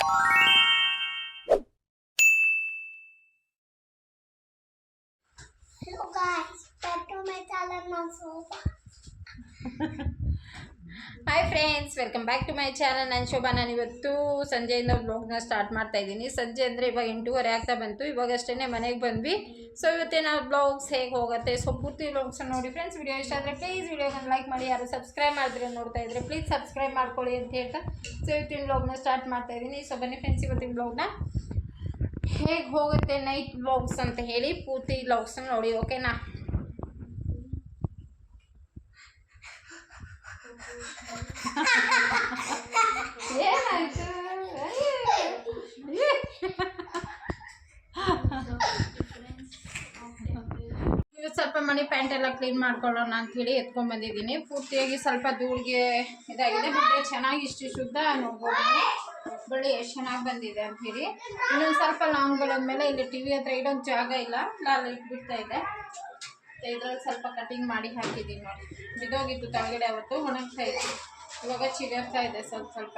Hello guys, back to my channel now. Hi friends, welcome back to my channel. ನಾನು ಶೋಭಾ. ನಾನು ಇವತ್ತು ಸಂಜೆಯಿಂದ ವ್ಲಾಗ್ನ ಸ್ಟಾರ್ಟ್ ಮಾಡ್ತಾ ಇದ್ದೀನಿ. ಸಂಜೆ ಅಂದರೆ ಇವಾಗ 8:30 ಆಗ್ತಾ ಬಂತು. ಇವಾಗಷ್ಟೇ ಮನೆಗೆ ಬಂದ್ವಿ. ಸೊ ಇವತ್ತಿನ ಬ್ಲಾಗ್ಸ್ ಹೇಗೆ ಹೋಗುತ್ತೆ, ಸೊ ಪೂರ್ತಿ ವ್ಲಾಗ್ಸ್ ನೋಡಿ ಫ್ರೆಂಡ್ಸ್. ವಿಡಿಯೋ ಇಷ್ಟ ಆದರೆ ಪ್ಲೀಸ್ ವಿಡಿಯೋಗೆ ಲೈಕ್ ಮಾಡಿ. ಯಾರು ಸಬ್ಸ್ಕ್ರೈಬ್ ಮಾಡಿದ್ರೆ ನೋಡ್ತಾ ಇದ್ರೆ ಪ್ಲೀಸ್ ಸಬ್ಸ್ಕ್ರೈಬ್ ಮಾಡ್ಕೊಳ್ಳಿ ಅಂತ ಹೇಳ್ತಾ ಸೊ ಇವತ್ತಿನ ವ್ಲಾಗ್ನ ಸ್ಟಾರ್ಟ್ ಮಾಡ್ತಾ ಇದ್ದೀನಿ. ಸೊ ಬನ್ನಿ ಫ್ರೆಂಡ್ಸ್, ಇವತ್ತಿನ ವ್ಲಾಗ್ನ ಹೇಗೆ ಹೋಗುತ್ತೆ ನೈಟ್ ವ್ಲಾಗ್ಸ್ ಅಂತ ಹೇಳಿ ಪೂರ್ತಿ ವ್ಲಾಗ್ಸ್ನ ನೋಡಿ, ಓಕೆನಾ? ಏನಾಯ್ತು? ಇವತ್ತು ಸ್ವಲ್ಪ ಮನೆ ಪ್ಯಾಂಟ್ ಎಲ್ಲ ಕ್ಲೀನ್ ಮಾಡ್ಕೊಳ್ಳೋಣ ಅಂಥೇಳಿ ಎತ್ಕೊಂಡ್ ಬಂದಿದ್ದೀನಿ. ಪೂರ್ತಿಯಾಗಿ ಸ್ವಲ್ಪ ಧೂಳಿಗೆ ಇದಾಗಿದೆ. ಬಟ್ಟೆ ಚೆನ್ನಾಗಿ ಇಷ್ಟು ಶುದ್ಧ ನೋಡ್ಬೋದು, ಬಳ್ಳಿ ಎಷ್ಟು ಚೆನ್ನಾಗಿ ಬಂದಿದೆ ಅಂಥೇಳಿ. ಇನ್ನೊಂದು ಸ್ವಲ್ಪ ಲಾಂಗ್ ಬೆಳೆದ್ಮೇಲೆ ಇಲ್ಲಿ ಟಿವಿ ಹತ್ರ ಇಡೋದು ಜಾಗ ಇಲ್ಲ, ಅಲ್ಲಿ ಇಟ್ಬಿಡ್ತಾ ಇದೆ. ಇದ್ರಲ್ಲಿ ಸ್ವಲ್ಪ ಕಟಿಂಗ್ ಮಾಡಿ ಹಾಕಿದ್ದೀನಿ ನೋಡಿ. ಬಿದ್ದೋಗಿತ್ತು ಕೆಳಗಡೆ, ಅವತ್ತು ಒಣಗ್ತಾ ಇತ್ತು. ಇವಾಗ ಚಿಗರ್ತಾ ಇದೆ ಸ್ವಲ್ಪ ಸ್ವಲ್ಪ.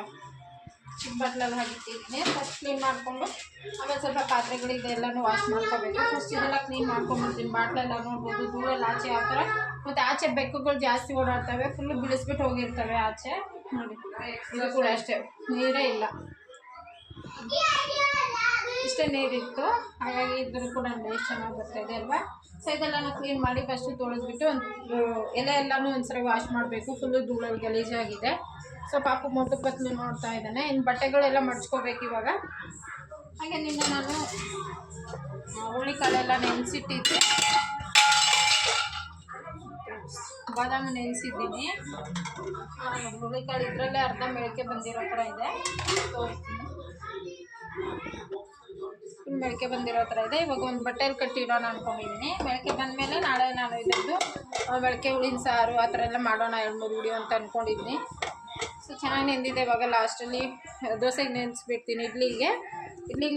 ಚಿಕ್ಕ ಬಟ್ಲಲ್ಲಿ ಹಾಕಿಟ್ಟಿದ್ದೀನಿ. ಫಸ್ಟ್ ಕ್ಲೀನ್ ಮಾಡಿಕೊಂಡು ಆಮೇಲೆ ಸ್ವಲ್ಪ ಪಾತ್ರೆಗಳಿದೆ ಎಲ್ಲನೂ ವಾಶ್ ಮಾಡ್ಕೋಬೇಕು. ಫಸ್ಟ್ ಇದೆಲ್ಲ ಕ್ಲೀನ್ ಮಾಡ್ಕೊಂಡ್ಬಿಡ್ತೀನಿ. ಬಾಟ್ಲೆಲ್ಲ ನೋಡ್ಬೋದು ಧೂಳಲ್ಲಿ ಆಚೆ ಯಾವ ಥರ. ಮತ್ತು ಆಚೆ ಬೆಕ್ಕುಗಳು ಜಾಸ್ತಿ ಓಡಾಡ್ತವೆ, ಫುಲ್ಲು ಬಿಡಿಸ್ಬಿಟ್ಟು ಹೋಗಿರ್ತವೆ ಆಚೆ ನೋಡಿ. ಇದು ಕೂಡ ಅಷ್ಟೇ, ನೀರೇ ಇಲ್ಲ, ಇಷ್ಟೇ ನೀರಿತ್ತು. ಹಾಗಾಗಿ ಇದ್ರೂ ಕೂಡ ಎಷ್ಟು ಚೆನ್ನಾಗಿ ಬರ್ತಾಯಿದೆ ಅಲ್ವಾ. ಸೊ ಇದೆಲ್ಲನೂ ಕ್ಲೀನ್ ಮಾಡಿ ಫಸ್ಟು ತೊಳೆದ್ಬಿಟ್ಟು ಒಂದು ಎಲೆ ಎಲ್ಲನೂ ಒಂದ್ಸರಿ ವಾಶ್ ಮಾಡಬೇಕು. ಫುಲ್ಲು ಧೂಳಲ್ಲಿ ಗಲೀಜಾಗಿದೆ. ಸೊ ಪಾಪು ಮೊಟ್ಟು ಪತ್ಲು ನೋಡ್ತಾ ಇದ್ದಾನೆ. ಇನ್ನು ಬಟ್ಟೆಗಳೆಲ್ಲ ಮಡ್ಚ್ಕೋಬೇಕು ಇವಾಗ. ಹಾಗೆ ನಿನ್ನೆ ನಾನು ಹುಳಿಕಾಳೆಲ್ಲ ನೆನೆಸಿಟ್ಟಿದ್ದೆ, ಬಾದಾಮಿ ನೆನೆಸಿದ್ದೀನಿ. ಹುಳಿಕಾಳು ಇದರಲ್ಲೇ ಅರ್ಧ ಮೆಳಕೆ ಬಂದಿರೋ ಥರ ಇದೆ, ತೋರಿಸ್ತೀನಿ. ಮೆಳಕೆ ಬಂದಿರೋ ಥರ ಇದೆ. ಇವಾಗ ಒಂದು ಬಟ್ಟೆಯಲ್ಲಿ ಕಟ್ಟಿಡೋಣ ಅಂದ್ಕೊಂಡಿದ್ದೀನಿ. ಮೆಳಕೆ ಬಂದಮೇಲೆ ನಾಳೆ ನಾನು ಇದರದ್ದು ಮೆಳಕೆ ಹುಳಿನ ಸಾರು ಆ ಥರ ಎಲ್ಲ ಮಾಡೋಣ 2-3 ವಿಡಿಯೋ ಅಂತ ಅಂದ್ಕೊಂಡಿದ್ದೀನಿ. ಸೊ ಚೆನ್ನಾಗಿ ನೆಂದಿದೆ. ಇವಾಗ ಲಾಸ್ಟಲ್ಲಿ ದೋಸೆಗೆ ನೆನೆಸ್ಬಿಡ್ತೀನಿ, ಇಡ್ಲಿಗೆ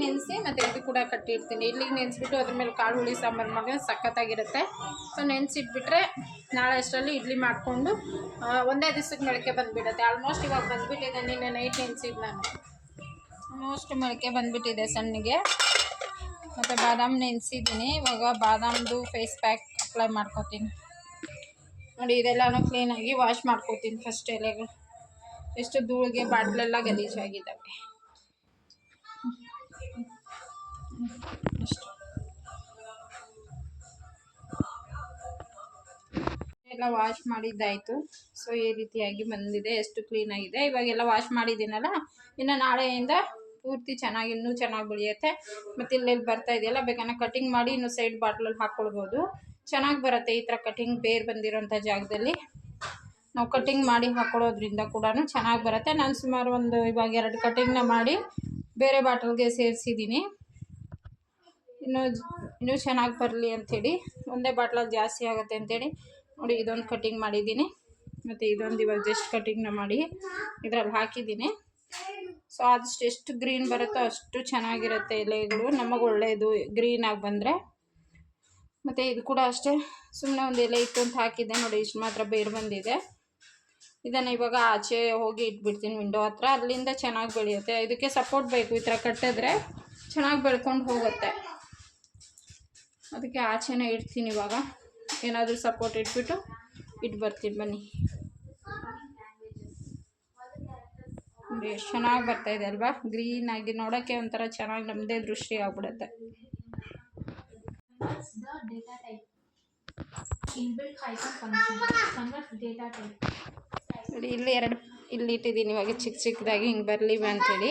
ನೆನೆಸಿ ಮತ್ತು ಇದು ಕೂಡ ಕಟ್ಟಿಡ್ತೀನಿ. ಇಡ್ಲಿಗೆ ನೆನೆಸ್ಬಿಟ್ಟು ಅದ್ರ ಮೇಲೆ ಕಾಳು ಹುಳಿ ಸಾಂಬಾರು ಮಾಡಿ ಸಖತ್ತಾಗಿರುತ್ತೆ. ಸೊ ನೆನೆಸಿಟ್ಬಿಟ್ರೆ ನಾಳೆ ಅಷ್ಟರಲ್ಲಿ ಇಡ್ಲಿ ಮಾಡಿಕೊಂಡು ಒಂದೇ ದಿವಸಕ್ಕೆ ಮೆಳಕೆ ಬಂದುಬಿಡುತ್ತೆ. ಆಲ್ಮೋಸ್ಟ್ ಇವಾಗ ಬಂದುಬಿಟ್ಟಿದೆ. ನಿನ್ನೆ ನೈಟ್ ನೆನೆಸಿದ್ದು ನಾನು, ಆಲ್ಮೋಸ್ಟ್ ಮೊಳಕೆ ಬಂದುಬಿಟ್ಟಿದೆ ಸಣ್ಣಗೆ. ಮತ್ತು ಬಾದಾಮಿ ನೆನೆಸಿದ್ದೀನಿ. ಇವಾಗ ಬಾದಾಮ್ದು ಫೇಸ್ ಪ್ಯಾಕ್ ಅಪ್ಲೈ ಮಾಡ್ಕೋತೀನಿ ನೋಡಿ. ಇದೆಲ್ಲನೂ ಕ್ಲೀನಾಗಿ ವಾಶ್ ಮಾಡ್ಕೋತೀನಿ ಫಸ್ಟ್. ಎಲೆಗಳು ಎಷ್ಟು ಧೂಳಿಗೆ ಬಾಟ್ಲೆಲ್ಲ ಗಲೀಜಾಗಿದ್ದಾವೆ ಅಷ್ಟು. ಎಲ್ಲ ವಾಶ್ ಮಾಡಿದ್ದಾಯಿತು. ಸೊ ಈ ರೀತಿಯಾಗಿ ಬಂದಿದೆ, ಎಷ್ಟು ಕ್ಲೀನಾಗಿದೆ. ಇವಾಗೆಲ್ಲ ವಾಶ್ ಮಾಡಿದ್ದೀನಲ್ಲ, ಇನ್ನು ನಾಳೆಯಿಂದ ಪೂರ್ತಿ ಚೆನ್ನಾಗಿ ಇನ್ನೂ ಚೆನ್ನಾಗಿ ಬೆಳೆಯುತ್ತೆ. ಮತ್ತು ಇಲ್ಲೆಲ್ಲಿ ಬರ್ತಾ ಇದೆಯಲ್ಲ, ಬೇಕಾದ್ರೆ ಕಟಿಂಗ್ ಮಾಡಿ ಇನ್ನೂ ಸೈಡ್ ಬಾಟ್ಲಲ್ಲಿ ಹಾಕ್ಕೊಳ್ಬೋದು. ಚೆನ್ನಾಗಿ ಬರುತ್ತೆ ಈ ಥರ ಕಟಿಂಗ್ ಬೇರೆ ಬಂದಿರೋಂಥ ಜಾಗದಲ್ಲಿ ನಾವು ಕಟಿಂಗ್ ಮಾಡಿ ಹಾಕ್ಕೊಳ್ಳೋದ್ರಿಂದ ಕೂಡ ಚೆನ್ನಾಗಿ ಬರುತ್ತೆ. ನಾನು ಸುಮಾರು ಒಂದು ಇವಾಗ 2 ಕಟಿಂಗ್ನ ಮಾಡಿ ಬೇರೆ ಬಾಟಲ್ಗೆ ಸೇರಿಸಿದ್ದೀನಿ. ಇನ್ನೂ ಚೆನ್ನಾಗಿ ಬರಲಿ ಅಂಥೇಳಿ. ಒಂದೇ ಬಾಟ್ಲಲ್ಲಿ ಜಾಸ್ತಿ ಆಗುತ್ತೆ ಅಂಥೇಳಿ ನೋಡಿ ಇದೊಂದು ಕಟಿಂಗ್ ಮಾಡಿದ್ದೀನಿ. ಮತ್ತು ಇದೊಂದು ಇವಾಗ ಜಸ್ಟ್ ಕಟಿಂಗ್ನ ಮಾಡಿ ಇದರಲ್ಲಿ ಹಾಕಿದ್ದೀನಿ. ಸೊ ಆದಷ್ಟು ಎಷ್ಟು ಗ್ರೀನ್ ಬರುತ್ತೋ ಅಷ್ಟು ಚೆನ್ನಾಗಿರುತ್ತೆ ಎಲೆಗಳು, ನಮಗೆ ಒಳ್ಳೆಯದು ಗ್ರೀನಾಗಿ ಬಂದರೆ. ಮತ್ತು ಇದು ಕೂಡ ಅಷ್ಟೇ, ಸುಮ್ಮನೆ ಒಂದು ಎಲೆ ಇತ್ತು ಅಂತ ಹಾಕಿದ್ದೆ ನೋಡಿ, ಇಷ್ಟು ಮಾತ್ರ ಬೇರು ಬಂದಿದೆ. ಇದನ್ನು ಇವಾಗ ಆಚೆ ಹೋಗಿ ಇಟ್ಬಿಡ್ತೀನಿ ವಿಂಡೋ ಹತ್ರ, ಅಲ್ಲಿಂದ ಚೆನ್ನಾಗಿ ಬೆಳೆಯುತ್ತೆ. ಇದಕ್ಕೆ ಸಪೋರ್ಟ್ ಬೇಕು, ಈ ಥರ ಕಟ್ಟಿದ್ರೆ ಚೆನ್ನಾಗಿ ಬೆಳ್ಕೊಂಡು ಹೋಗುತ್ತೆ. ಅದಕ್ಕೆ ಆಚೆನೇ ಇಡ್ತೀನಿ. ಇವಾಗ ಏನಾದರೂ ಸಪೋರ್ಟ್ ಇಟ್ಬಿಟ್ಟು ಬರ್ತೀನಿ ಬನ್ನಿ. ಎಷ್ಟು ಚೆನ್ನಾಗಿ ಬರ್ತಾಯಿದೆ ಅಲ್ವಾ, ಗ್ರೀನಾಗಿ ನೋಡೋಕ್ಕೆ ಒಂಥರ ಚೆನ್ನಾಗಿ ನಮ್ಮದೇ ದೃಷ್ಟಿ ಆಗ್ಬಿಡುತ್ತೆ. ನೋಡಿ ಇಲ್ಲಿ ಇಟ್ಟಿದ್ದೀನಿ ಇವಾಗ ಚಿಕ್ಕ ಚಿಕ್ಕದಾಗಿ ಹಿಂಗೆ ಬರಲಿ ಅಂಥೇಳಿ.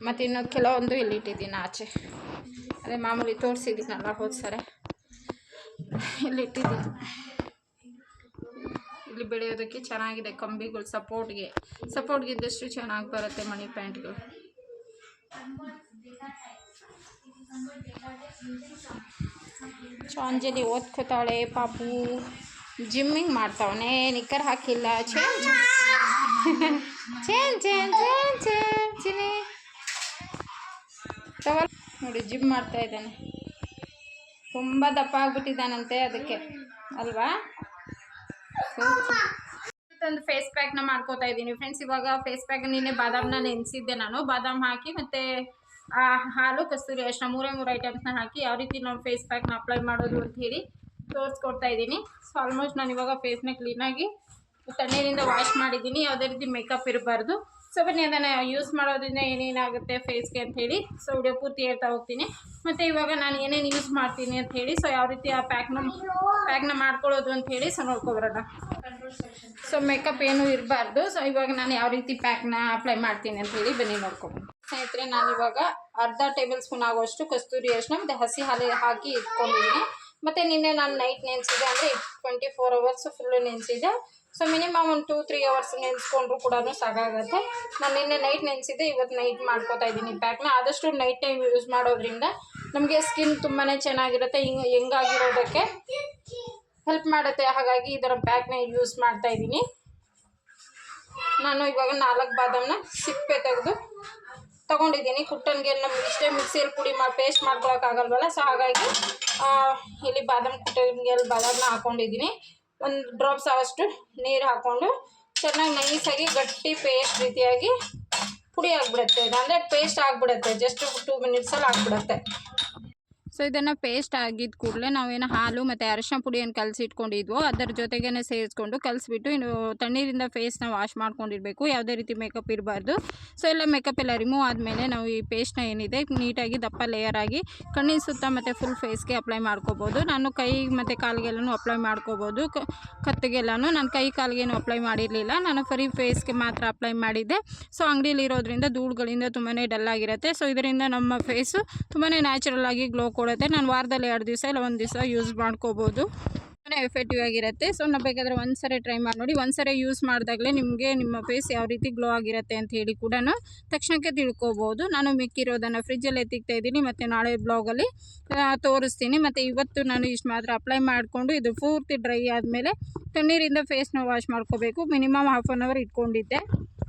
ಮತ್ತು ಇನ್ನೊಂದು ಕೆಲವೊಂದು ಇಲ್ಲಿ ಇಟ್ಟಿದ್ದೀನಿ ಆಚೆ, ಅದೇ ಮಾಮೂಲಿ ತೋರಿಸಿದ್ದೀನಲ್ಲ ಹೋದ್ಸರೆ, ಇಲ್ಲಿ ಇಟ್ಟಿದ್ದೀನಿ. ಇಲ್ಲಿ ಬೆಳೆಯೋದಕ್ಕೆ ಚೆನ್ನಾಗಿದೆ, ಕಂಬಿಗಳು ಸಪೋರ್ಟ್ಗೆ ಇದ್ದಷ್ಟು ಚೆನ್ನಾಗಿ ಬರುತ್ತೆ ಮನಿ ಪ್ಯಾಂಟ್ಗಳು. ಅಂಜಲಿ ಓದ್ಕೋತಾಳೆ, ಪಾಪು ಜಿಮ್ಮಿಂಗ್ ಮಾಡ್ತಾವನೆ, ನಿಕ್ಕರ್ ಹಾಕಿಲ್ಲ. ಚಿನಿ ನೋಡಿ ಜಿಮ್ ಮಾಡ್ತಾ ಇದ್ದಾನೆ. ತುಂಬ ದಪ್ಪ ಆಗ್ಬಿಟ್ಟಿದ್ದಾನಂತೆ, ಅದಕ್ಕೆ ಅಲ್ವಾ. ಒಂದು ಫೇಸ್ ಪ್ಯಾಕ್ನ ಮಾಡ್ಕೋತಾ ಇದ್ದೀನಿ ಫ್ರೆಂಡ್ಸ್. ಇವಾಗ ಫೇಸ್ ಪ್ಯಾಕ್ ನಿನ್ನೆ ಬಾದಾಮ್ನ ನೆನೆಸಿದ್ದೆ ನಾನು. ಬಾದಾಮ್ ಹಾಕಿ ಮತ್ತು ಹಾಲು ಕಸ್ತೂರಿ ಅರಿಶಿನ ಮೂರೇ ಐಟಮ್ಸ್ನ ಹಾಕಿ ಯಾವ ರೀತಿ ನಾವು ಫೇಸ್ ಪ್ಯಾಕ್ನ ಅಪ್ಲೈ ಮಾಡೋದು ಅಂತ ಹೇಳಿ ತೋರಿಸ್ಕೊಡ್ತಾ ಇದ್ದೀನಿ. ಸೊ ಆಲ್ಮೋಸ್ಟ್ ನಾನು ಇವಾಗ ಫೇಸ್ನ ಕ್ಲೀನಾಗಿ ತಣ್ಣೀರಿಂದ ವಾಶ್ ಮಾಡಿದ್ದೀನಿ. ಯಾವುದೇ ರೀತಿ ಮೇಕಪ್ ಇರಬಾರ್ದು. ಸೊ ಬನ್ನಿ ಅದನ್ನು ಯೂಸ್ ಮಾಡೋದ್ರಿಂದ ಏನೇನಾಗುತ್ತೆ ಫೇಸ್ಗೆ ಅಂಥೇಳಿ ಸೊ ವಿಡಿಯೋ ಪೂರ್ತಿ ಹೇಳ್ತಾ ಹೋಗ್ತೀನಿ. ಮತ್ತು ಇವಾಗ ನಾನು ಏನೇನು ಯೂಸ್ ಮಾಡ್ತೀನಿ ಅಂತ ಹೇಳಿ ಸೊ ಯಾವ ರೀತಿ ಆ ಪ್ಯಾಕ್ನ ಮಾಡ್ಕೊಳ್ಳೋದು ಅಂತ ಹೇಳಿ ಸೊ ನೋಡ್ಕೊಬರೋಣ. ಸೊ ಮೇಕಪ್ ಏನೂ ಇರಬಾರ್ದು. ಸೊ ಇವಾಗ ನಾನು ಯಾವ ರೀತಿ ಪ್ಯಾಕ್ನ ಅಪ್ಲೈ ಮಾಡ್ತೀನಿ ಅಂತ ಹೇಳಿ ಬನ್ನಿ ನೋಡ್ಕೊಬೋದು. ಸ್ನೇಹಿತರೆ, ನಾನಿವಾಗ ಅರ್ಧ ಟೇಬಲ್ ಸ್ಪೂನ್ ಆಗುವಷ್ಟು ಕಸ್ತೂರಿ ಅರಿಶಿನ ಮತ್ತು ಹಸಿ ಹಾಲು ಹಾಕಿ ಇಟ್ಕೊಂಡಿದ್ದೀನಿ. ಮತ್ತು ನಿನ್ನೆ ನಾನು ನೈಟ್ ನೆನೆಸಿದೆ, ಅಂದರೆ 24 hours ಫುಲ್ಲು ನೆನೆಸಿದೆ. ಸೊ ಮಿನಿಮಮ್ ಒಂದು 2-3 hours ನೆನೆಸ್ಕೊಂಡ್ರು ಕೂಡ ಸಾಕಾಗುತ್ತೆ. ನಾನು ನಿನ್ನೆ ನೈಟ್ ನೆನೆಸಿದ್ದೆ, ಇವತ್ತು ನೈಟ್ ಮಾಡ್ಕೋತಾ ಇದ್ದೀನಿ ಪ್ಯಾಕ್ನ. ಆದಷ್ಟು ನೈಟ್ ಟೈಮ್ ಯೂಸ್ ಮಾಡೋದ್ರಿಂದ ನಮಗೆ ಸ್ಕಿನ್ ತುಂಬಾ ಚೆನ್ನಾಗಿರುತ್ತೆ, ಹೆಂಗಾಗಿರೋದಕ್ಕೆ ಹೆಲ್ಪ್ ಮಾಡುತ್ತೆ. ಹಾಗಾಗಿ ಇದರ ಪ್ಯಾಕ್ನ ಯೂಸ್ ಮಾಡ್ತಾ ಇದ್ದೀನಿ. ನಾನು ಇವಾಗ 4 ಬಾದಾಮನ್ನ ಸಿಪ್ಪೆ ತೆಗೆದು ತೊಗೊಂಡಿದ್ದೀನಿ. ಕುಟ್ಟನ್ಗೆ ನಮ್ಗೆ ಇಷ್ಟೇ ಮಿಕ್ಸಿಯಲ್ಲಿ ಪುಡಿ ಪೇಸ್ಟ್ ಮಾಡ್ಕೊಳಕ್ಕಾಗಲ್ವಲ್ಲ. ಸೊ ಹಾಗಾಗಿ ಇಲ್ಲಿ ಕುಟ್ಟನ್ಗೆ ಬಾದಾಮನ್ನ ಹಾಕ್ಕೊಂಡಿದ್ದೀನಿ. 1 ಡ್ರಾಪ್ಸ್ ಆವಷ್ಟು ನೀರು ಹಾಕ್ಕೊಂಡು ಚೆನ್ನಾಗಿ ನೈಸಾಗಿ ಗಟ್ಟಿ ಪೇಸ್ಟ್ ರೀತಿಯಾಗಿ ಪುಡಿ ಆಗಿಬಿಡುತ್ತೆ. ಅಂದರೆ ಪೇಸ್ಟ್ ಆಗಿಬಿಡುತ್ತೆ, ಜಸ್ಟ್ 2 minutesಲ್ಲಿ ಆಗಿಬಿಡುತ್ತೆ. ಸೊ ಇದನ್ನು ಪೇಸ್ಟ್ ಆಗಿದ್ದ ಕೂಡಲೇ ನಾವೇನು ಹಾಲು ಮತ್ತು ಅರಿಶಿನ ಪುಡಿಯನ್ನು ಕಲಸಿ ಇಟ್ಕೊಂಡಿದ್ವೋ ಅದರ ಜೊತೆಗೇ ಸೇರಿಸ್ಕೊಂಡು ಕಲಿಸ್ಬಿಟ್ಟು ಇನ್ನು ತಣ್ಣೀರಿಂದ ಫೇಸ್ನ ವಾಶ್ ಮಾಡ್ಕೊಂಡಿರಬೇಕು. ಯಾವುದೇ ರೀತಿ ಮೇಕಪ್ ಇರಬಾರ್ದು. ಸೊ ಎಲ್ಲ ಮೇಕಪ್ ಎಲ್ಲ ರಿಮೂವ್ ಆದಮೇಲೆ ನಾವು ಈ ಪೇಸ್ಟ್ನ ಏನಿದೆ ನೀಟಾಗಿ ದಪ್ಪ ಲೇಯರ್ ಆಗಿ ಕಣ್ಣಿನ ಸುತ್ತ ಮತ್ತು ಫುಲ್ ಫೇಸ್ಗೆ ಅಪ್ಲೈ ಮಾಡ್ಕೋಬೋದು. ನಾನು ಕೈ ಮತ್ತು ಕಾಲಿಗೆಲ್ಲನೂ ಅಪ್ಲೈ ಮಾಡ್ಕೋಬೋದು, ಕತ್ತಿಗೆಲ್ಲನೂ. ನಾನು ಕೈ ಕಾಲಿಗೇನು ಅಪ್ಲೈ ಮಾಡಿರಲಿಲ್ಲ, ನಾನು ಬರೀ ಫೇಸ್ಗೆ ಮಾತ್ರ ಅಪ್ಲೈ ಮಾಡಿದ್ದೆ. ಸೊ ಅಂಗಡಿಯಲ್ಲಿ ಇರೋದ್ರಿಂದ ಧೂಳುಗಳಿಂದ ತುಂಬಾ ಡಲ್ ಆಗಿರುತ್ತೆ. ಸೊ ಇದರಿಂದ ನಮ್ಮ ಫೇಸು ತುಂಬಾ ನ್ಯಾಚುರಲ್ ಆಗಿ ಗ್ಲೋ ಕೊಡುತ್ತೆ. ನಾನು ವಾರದಲ್ಲಿ 2 ದಿವಸ ಇಲ್ಲ 1 ದಿವಸ ಯೂಸ್ ಮಾಡ್ಕೋಬೋದು. ತುಂಬಾ ಎಫೆಕ್ಟಿವ್ ಆಗಿರುತ್ತೆ. ಸೊ ನಾವು ಬೇಕಾದರೆ ಒಂದ್ಸರಿ ಟ್ರೈ ಮಾಡಿ ನೋಡಿ. ಒಂದ್ಸರಿ ಯೂಸ್ ಮಾಡಿದಾಗಲೇ ನಿಮಗೆ ನಿಮ್ಮ ಫೇಸ್ ಯಾವ ರೀತಿ ಗ್ಲೋ ಆಗಿರುತ್ತೆ ಅಂತ ಹೇಳಿ ಕೂಡ ತಕ್ಷಣಕ್ಕೆ ತಿಳ್ಕೊಬೋದು. ನಾನು ಮಿಕ್ಕಿರೋದನ್ನು ಫ್ರಿಜ್ಜಲ್ಲಿ ಎತ್ತಿಕ್ತಾ ಇದ್ದೀನಿ ಮತ್ತು ನಾಳೆ ಬ್ಲಾಗಲ್ಲಿ ತೋರಿಸ್ತೀನಿ. ಮತ್ತು ಇವತ್ತು ನಾನು ಇಷ್ಟು ಮಾತ್ರ ಅಪ್ಲೈ ಮಾಡಿಕೊಂಡು ಇದು ಪೂರ್ತಿ ಡ್ರೈ ಆದಮೇಲೆ ತಣ್ಣೀರಿಂದ ಫೇಸ್ನ ವಾಶ್ ಮಾಡ್ಕೋಬೇಕು. ಮಿನಿಮಮ್ 1/2 hour ಇಟ್ಕೊಂಡಿದ್ದೆ.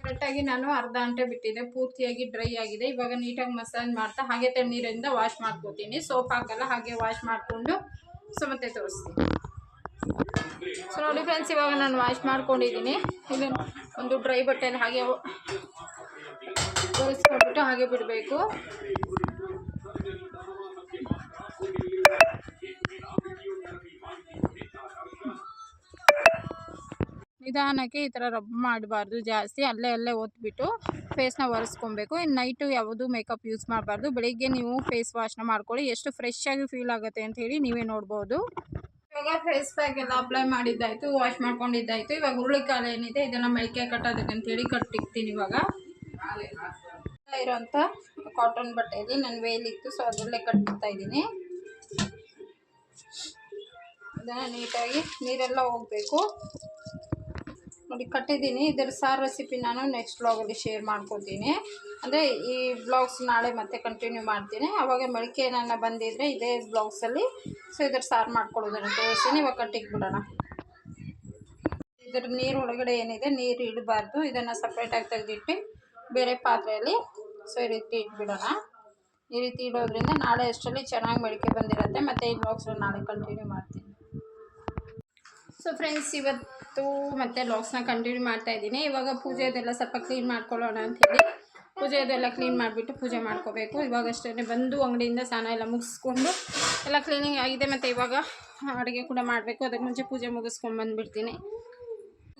ಕರೆಕ್ಟಾಗಿ ನಾನು ಅರ್ಧ ಗಂಟೆ ಬಿಟ್ಟಿದ್ದೆ, ಪೂರ್ತಿಯಾಗಿ ಡ್ರೈ ಆಗಿದೆ. ಇವಾಗ ನೀಟಾಗಿ ಮಸಾಜ್ ಮಾಡ್ತಾ ಹಾಗೆ ತಣ್ಣೀರಿಂದ ವಾಶ್ ಮಾಡ್ಕೋತೀನಿ. ಸೋಪ್ ಹಾಕಲ್ಲ, ಹಾಗೆ ವಾಶ್ ಮಾಡಿಕೊಂಡು ಸೊ ಮತ್ತೆ ತೋರಿಸ್ತೀನಿ. ಸೊ ನೋಡಿ ಫ್ರೆಂಡ್ಸ್, ಇವಾಗ ನಾನು ವಾಶ್ ಮಾಡ್ಕೊಂಡಿದ್ದೀನಿ. ಇಲ್ಲಿ ಒಂದು ಡ್ರೈ ಬಟ್ಟೆನ ಹಾಗೆ ಒರೆಸ್ಕೊಂಡ್ಬಿಟ್ಟು ಹಾಗೆ ಬಿಡಬೇಕು. ನಿಧಾನಕ್ಕೆ ಈ ಥರ ರಬ್ ಮಾಡಬಾರ್ದು ಜಾಸ್ತಿ, ಅಲ್ಲೇ ಒತ್ಬಿಟ್ಟು ಫೇಸ್ನ ಒರೆಸ್ಕೊಬೇಕು. ಇನ್ನು ನೈಟು ಯಾವುದು ಮೇಕಪ್ ಯೂಸ್ ಮಾಡಬಾರ್ದು. ಬೆಳಿಗ್ಗೆ ನೀವು ಫೇಸ್ ವಾಶ್ನ ಮಾಡ್ಕೊಳ್ಳಿ, ಎಷ್ಟು ಫ್ರೆಶ್ ಆಗಿ ಫೀಲ್ ಆಗುತ್ತೆ ಅಂತ ಹೇಳಿ ನೀವೇ ನೋಡ್ಬೋದು. ಇವಾಗ ಫೇಸ್ ಪ್ಯಾಕ್ ಎಲ್ಲ ಅಪ್ಲೈ ಮಾಡಿದ್ದಾಯಿತು, ವಾಶ್ ಮಾಡ್ಕೊಂಡಿದ್ದಾಯಿತು. ಇವಾಗ ಹುರುಳಿಕಾಳು ಏನಿದೆ ಇದನ್ನು ಮೊಳಕೆ ಕಟ್ಟೋದಕ್ಕೆ ಅಂತೇಳಿ ಕಟ್ಟಿಕ್ತೀನಿ. ಇವಾಗ ಇರೋಂಥ ಕಾಟನ್ ಬಟ್ಟೆಯಲ್ಲಿ ನನ್ನ ವೇಲಿತ್ತು, ಸೊ ಅದರಲ್ಲೇ ಕಟ್ಬಿಡ್ತಾ ಇದ್ದೀನಿ. ಇದನ್ನು ನೀಟಾಗಿ ನೀರೆಲ್ಲ ಹೋಗಬೇಕು. ನೋಡಿ ಕಟ್ಟಿದ್ದೀನಿ. ಇದರ ಸಾರು ರೆಸಿಪಿ ನಾನು ನೆಕ್ಸ್ಟ್ ಬ್ಲಾಗಲ್ಲಿ ಶೇರ್ ಮಾಡ್ಕೊತೀನಿ. ಅಂದರೆ ಈ ಬ್ಲಾಗ್ಸ್ ನಾಳೆ ಮತ್ತೆ ಕಂಟಿನ್ಯೂ ಮಾಡ್ತೀನಿ. ಆವಾಗ ಮೊಳಕೆ ನನ್ನ ಬಂದಿದ್ದರೆ ಇದೇ ಬ್ಲಾಗ್ಸಲ್ಲಿ ಸೊ ಇದರ ಸಾರು ಮಾಡ್ಕೊಳ್ಳೋದನ್ನು ತೋರಿಸ್ತೀನಿ. ಇವಾಗ ಕಟ್ಟಿಕ್ಬಿಡೋಣ. ಇದರ ನೀರು ಒಳಗಡೆ ಏನಿದೆ ನೀರು ಇಡಬಾರ್ದು. ಇದನ್ನು ಸಪ್ರೇಟಾಗಿ ತೆಗೆದಿಟ್ಟು ಬೇರೆ ಪಾತ್ರೆಯಲ್ಲಿ ಸೊ ಈ ರೀತಿ ಇಟ್ಬಿಡೋಣ. ಈ ರೀತಿ ಇಡೋದ್ರಿಂದ ನಾಳೆ ಅಷ್ಟರಲ್ಲಿ ಚೆನ್ನಾಗಿ ಮೊಳಕೆ ಬಂದಿರುತ್ತೆ. ಮತ್ತು ಈ ಬ್ಲಾಗ್ಸನ್ನು ನಾಳೆ ಕಂಟಿನ್ಯೂ ಮಾಡ್ತೀನಿ. ಸೊ ಫ್ರೆಂಡ್ಸ್, ಇವತ್ತು ಮತ್ತೆ ಲಾಗ್ಸ್ನ ಕಂಟಿನ್ಯೂ ಮಾಡ್ತಾ ಇದ್ದೀನಿ. ಇವಾಗ ಪೂಜೆದೆಲ್ಲ ಸ್ವಲ್ಪ ಕ್ಲೀನ್ ಮಾಡ್ಕೊಳ್ಳೋಣ ಅಂಥೇಳಿ ಪೂಜೆದೆಲ್ಲ ಕ್ಲೀನ್ ಮಾಡಿಬಿಟ್ಟು ಪೂಜೆ ಮಾಡ್ಕೋಬೇಕು. ಇವಾಗಷ್ಟೇ ಬಂದು ಅಂಗಡಿಯಿಂದ ಸ್ನಾನ ಎಲ್ಲ ಮುಗಿಸ್ಕೊಂಡು ಎಲ್ಲ ಕ್ಲೀನಿಂಗ್ ಆಗಿದೆ. ಮತ್ತು ಇವಾಗ ಅಡುಗೆ ಕೂಡ ಮಾಡಬೇಕು. ಅದಕ್ಕೆ ಮುಂಚೆ ಪೂಜೆ ಮುಗಿಸ್ಕೊಂಡು ಬಂದುಬಿಡ್ತೀನಿ.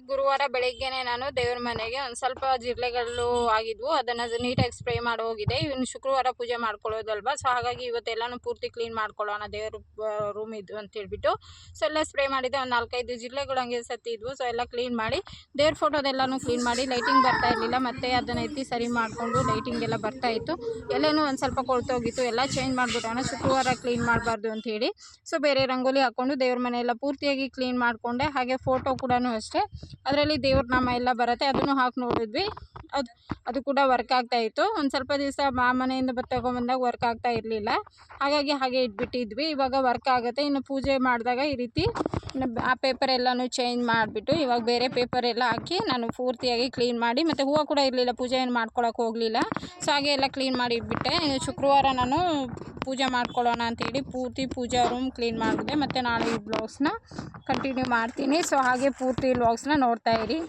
ಗುರುವಾರ ಬೆಳಗ್ಗೆನೇ ನಾನು ದೇವ್ರ ಮನೆಗೆ ಒಂದು ಸ್ವಲ್ಪ ಜಿರಳೆಗಳು ಆಗಿದ್ವು, ಅದನ್ನು ನೀಟಾಗಿ ಸ್ಪ್ರೇ ಮಾಡಿ ಹೋಗಿದೆ. ಇನ್ನು ಶುಕ್ರವಾರ ಪೂಜೆ ಮಾಡ್ಕೊಳ್ಳೋದಲ್ವ, ಸೊ ಹಾಗಾಗಿ ಇವತ್ತೆಲ್ಲನೂ ಪೂರ್ತಿ ಕ್ಲೀನ್ ಮಾಡ್ಕೊಳ್ಳೋಣ ದೇವ್ರ ರೂಮ್ ಇದು ಅಂತ ಹೇಳ್ಬಿಟ್ಟು ಸೊ ಎಲ್ಲ ಸ್ಪ್ರೇ ಮಾಡಿದ್ದೆ. ಒಂದು 4-5 ಜಿರಳೆಗಳು ಹಂಗೆ ಸತ್ತಿದ್ವು. ಸೊ ಎಲ್ಲ ಕ್ಲೀನ್ ಮಾಡಿ ದೇವ್ರ ಫೋಟೋದೆಲ್ಲನೂ ಕ್ಲೀನ್ ಮಾಡಿ, ಲೈಟಿಂಗ್ ಬರ್ತಾ ಇರಲಿಲ್ಲ, ಮತ್ತು ಅದನ್ನು ಎತ್ತಿ ಸರಿ ಮಾಡಿಕೊಂಡು ಲೈಟಿಂಗ್ ಎಲ್ಲ ಬರ್ತಾಯಿತ್ತು. ಎಲ್ಲನೂ ಒಂದು ಸ್ವಲ್ಪ ಕೊಳ್ತೋಗಿತ್ತು, ಎಲ್ಲ ಚೇಂಜ್ ಮಾಡಿಬಿಟ್ಟೋಣ. ಶುಕ್ರವಾರ ಕ್ಲೀನ್ ಮಾಡಬಾರ್ದು ಅಂಥೇಳಿ ಸೊ ಬೇರೆ ರಂಗೋಲಿ ಹಾಕ್ಕೊಂಡು ದೇವ್ರ ಮನೆಯೆಲ್ಲ ಪೂರ್ತಿಯಾಗಿ ಕ್ಲೀನ್ ಮಾಡಿಕೊಂಡೆ. ಹಾಗೆ ಫೋಟೋ ಕೂಡ ಅಷ್ಟೇ, ಅದರಲ್ಲಿ ದೇವ್ರ ನಾಮ ಎಲ್ಲ ಬರುತ್ತೆ, ಅದನ್ನು ಹಾಕಿ ನೋಡಿದ್ವಿ. ಅದು ಕೂಡ ವರ್ಕ್ ಆಗ್ತಾಯಿತ್ತು. ಒಂದು ಸ್ವಲ್ಪ ದಿವಸ ಮನೆಯಿಂದ ತಗೊಂಬಂದಾಗ ವರ್ಕ್ ಆಗ್ತಾ ಇರಲಿಲ್ಲ, ಹಾಗಾಗಿ ಹಾಗೆ ಇಟ್ಬಿಟ್ಟಿದ್ವಿ. ಇವಾಗ ವರ್ಕ್ ಆಗುತ್ತೆ. ಇನ್ನು ಪೂಜೆ ಮಾಡಿದಾಗ ಈ ರೀತಿ ಆ ಪೇಪರ್ ಎಲ್ಲನೂ ಚೇಂಜ್ ಮಾಡಿಬಿಟ್ಟು ಇವಾಗ ಬೇರೆ ಪೇಪರ್ ಎಲ್ಲ ಹಾಕಿ ನಾನು ಪೂರ್ತಿಯಾಗಿ ಕ್ಲೀನ್ ಮಾಡಿ, ಮತ್ತು ಹೂವು ಕೂಡ ಇರಲಿಲ್ಲ, ಪೂಜೆ ಏನು ಮಾಡ್ಕೊಳಕ್ಕೆ ಹೋಗಲಿಲ್ಲ. ಸೊ ಹಾಗೆ ಎಲ್ಲ ಕ್ಲೀನ್ ಮಾಡಿ ಇಟ್ಬಿಟ್ಟೆ. ಶುಕ್ರವಾರ ನಾನು ಪೂಜೆ ಮಾಡ್ಕೊಳ್ಳೋಣ ಅಂಥೇಳಿ ಪೂರ್ತಿ ಪೂಜಾ ರೂಮ್ ಕ್ಲೀನ್ ಮಾಡಿದೆ. ಮತ್ತು ನಾಳೆ ಈ ಬ್ಲಾಗ್ಸ್ನ ಕಂಟಿನ್ಯೂ ಮಾಡ್ತೀನಿ. ಸೊ ಹಾಗೆ ಪೂರ್ತಿ ವ್ಲಾಗ್ಸ್ನ ನೋಡ್ತಾ ಇರಿ.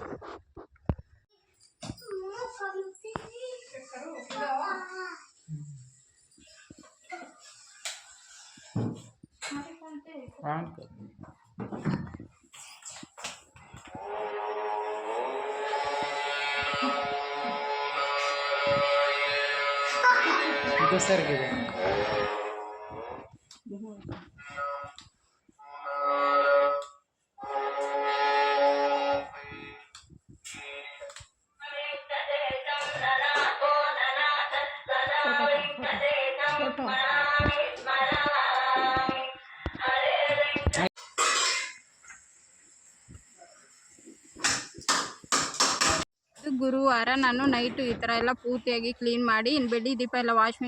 ಸರ್ಗಿದೆ ಗುರುವಾರ ನಾನು ನೈಟು ಈ ಥರ ಎಲ್ಲ ಪೂರ್ತಿಯಾಗಿ ಕ್ಲೀನ್ ಮಾಡಿ ಇನ್ನು ಬೆಳ್ಳಿ ದೀಪ ಎಲ್ಲ ವಾಶ್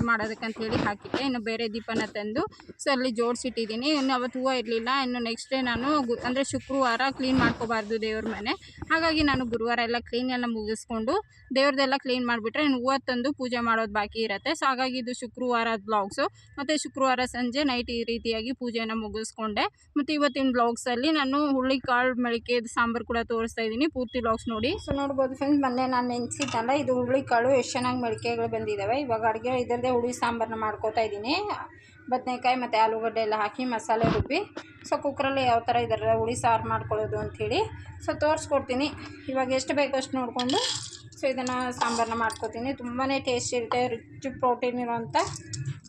ಮಾಡೋದಕ್ಕಂತೇಳಿ ಹಾಕಿದ್ದೆ. ಇನ್ನು ಬೇರೆ ದೀಪನ ತಂದು ಸೊ ಅಲ್ಲಿ ಜೋಡಿಸಿಟ್ಟಿದ್ದೀನಿ. ಇನ್ನು ಅವತ್ತು ಹೂವು ಇರಲಿಲ್ಲ. ಇನ್ನು ನೆಕ್ಸ್ಟ್ ಡೇ ನಾನು ಅಂದರೆ ಶುಕ್ರವಾರ ಕ್ಲೀನ್ ಮಾಡ್ಕೋಬಾರ್ದು ದೇವ್ರ ಮನೆ. ಹಾಗಾಗಿ ನಾನು ಗುರುವಾರ ಎಲ್ಲ ಕ್ಲೀನ್ ಎಲ್ಲ ಮುಗಿಸ್ಕೊಂಡು ದೇವ್ರದ್ದೆಲ್ಲ ಕ್ಲೀನ್ ಮಾಡಿಬಿಟ್ರೆ ಇನ್ನು ಹೂವು ತಂದು ಪೂಜೆ ಮಾಡೋದು ಬಾಕಿ ಇರುತ್ತೆ. ಸೊ ಹಾಗಾಗಿ ಇದು ಶುಕ್ರವಾರದ ಬ್ಲಾಗ್ಸು. ಮತ್ತು ಶುಕ್ರವಾರ ಸಂಜೆ ನೈಟ್ ಈ ರೀತಿಯಾಗಿ ಪೂಜೆನ ಮುಗಿಸ್ಕೊಂಡೆ. ಮತ್ತು ಇವತ್ತಿನ ಬ್ಲಾಗ್ಸಲ್ಲಿ ನಾನು ಹುರುಳಿಕಾಳು ಮೊಳಕೆ ಸಾಂಬಾರು ಕೂಡ ತೋರಿಸ್ತಾ ಇದ್ದೀನಿ. ಪೂರ್ತಿ ಬ್ಲಾಗ್ಸ್ ನೋಡಿ. ಸೊ ನೋಡ್ಬೋದು ಫ್ರೆಂಡ್ಸ್, ಮೊನ್ನೆ ನಾನು ನೆನೆಸಿದ್ದಲ್ಲ, ಇದು ಹುರುಳಿಕಾಳು ಎಷ್ಟು ಚೆನ್ನಾಗಿ ಮೊಳಕೆಗಳು ಬಂದಿದ್ದಾವೆ. ಇವಾಗ ಅಡುಗೆ ಇದರದೇ ಹುಳಿ ಸಾಂಬಾರನ್ನ ಮಾಡ್ಕೋತಾ ಇದ್ದೀನಿ. ಬದನೆಕಾಯಿ ಮತ್ತು ಆಲೂಗಡ್ಡೆ ಎಲ್ಲ ಹಾಕಿ ಮಸಾಲೆ ರುಬ್ಬಿ ಸೊ ಕುಕ್ಕರಲ್ಲಿ ಯಾವ ಥರ ಇದರ ಹುಳಿ ಸಾರು ಮಾಡ್ಕೊಳ್ಳೋದು ಅಂಥೇಳಿ ಸೊ ತೋರಿಸ್ಕೊಡ್ತೀನಿ. ಇವಾಗ ಎಷ್ಟು ಬೇಕೋ ಅಷ್ಟು ನೋಡಿಕೊಂಡು ಸೊ ಇದನ್ನು ಸಾಂಬಾರನ್ನ ಮಾಡ್ಕೋತೀನಿ. ತುಂಬಾ ಟೇಸ್ಟ್ ಇರುತ್ತೆ. ರಿಚ್ ಪ್ರೋಟೀನ್ ಇರೋವಂಥ